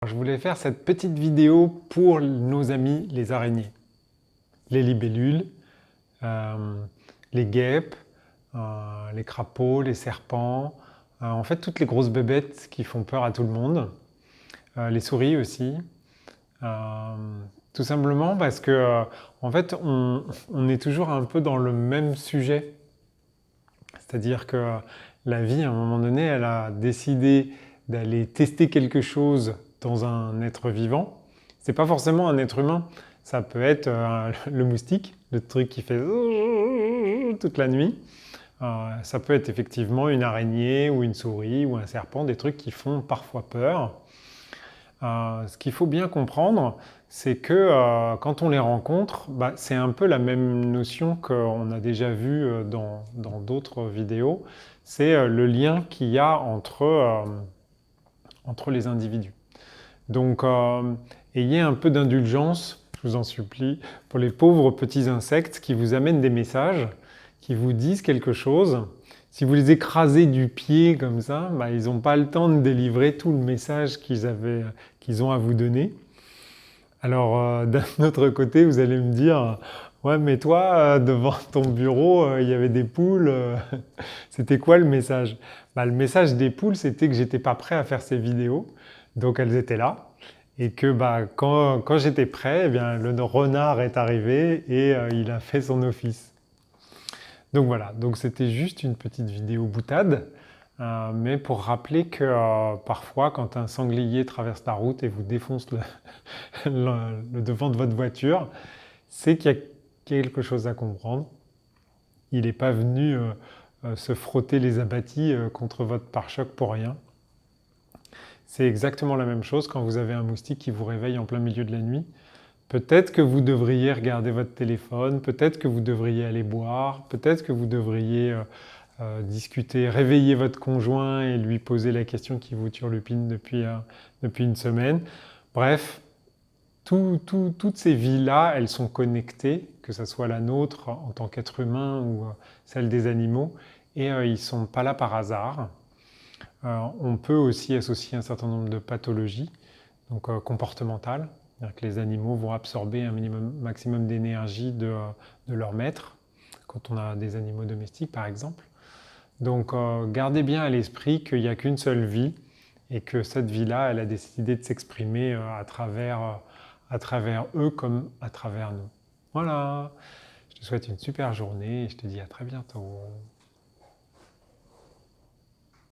Je voulais faire cette petite vidéo pour nos amis les araignées, les libellules, euh, les guêpes, les crapauds, les serpents, en fait toutes les grosses bébêtes qui font peur à tout le monde, les souris aussi. Euh, Tout simplement parce que en fait on est toujours un peu dans le même sujet. C'est-à-dire que la vie, à un moment donné, elle a décidé d'aller tester quelque chose dans un être vivant. C'est pas forcément un être humain. Ça peut être le moustique, le truc qui fait toute la nuit. Ça peut être effectivement une araignée ou une souris ou un serpent, des trucs qui font parfois peur. Ce qu'il faut bien comprendre, c'est que quand on les rencontre, bah, c'est un peu la même notion qu'on a déjà vu dans d'autres vidéos. C'est le lien qu'il y a entre les individus. Donc, ayez un peu d'indulgence, je vous en supplie, pour les pauvres petits insectes qui vous amènent des messages, qui vous disent quelque chose. Si vous les écrasez du pied comme ça, bah, ils n'ont pas le temps de délivrer tout le message qu'ils ont à vous donner. Alors, d'un autre côté, vous allez me dire, ouais, mais toi, devant ton bureau, il y avait des poules. C'était quoi le message? Bah, le message des poules, c'était que j'étais pas prêt à faire ces vidéos. Donc, elles étaient là. Et que bah, quand j'étais prêt, eh bien, le renard est arrivé et il a fait son office. Donc voilà, donc c'était juste une petite vidéo boutade, mais pour rappeler que parfois, quand un sanglier traverse la route et vous défonce le devant de votre voiture, c'est qu'il y a quelque chose à comprendre. Il n'est pas venu se frotter les abattis contre votre pare-choc pour rien. C'est exactement la même chose quand vous avez un moustique qui vous réveille en plein milieu de la nuit. Peut-être que vous devriez regarder votre téléphone, peut-être que vous devriez aller boire, peut-être que vous devriez discuter, réveiller votre conjoint et lui poser la question qui vous turlupine depuis une semaine. Bref, toutes ces vies-là, elles sont connectées, que ce soit la nôtre en tant qu'être humain ou celle des animaux, et ils ne sont pas là par hasard. On peut aussi associer un certain nombre de pathologies, donc comportementales, c'est-à-dire que les animaux vont absorber un maximum d'énergie de leur maître, quand on a des animaux domestiques par exemple. Donc gardez bien à l'esprit qu'il n'y a qu'une seule vie et que cette vie-là, elle a décidé de s'exprimer à travers eux comme à travers nous. Voilà, je te souhaite une super journée et je te dis à très bientôt.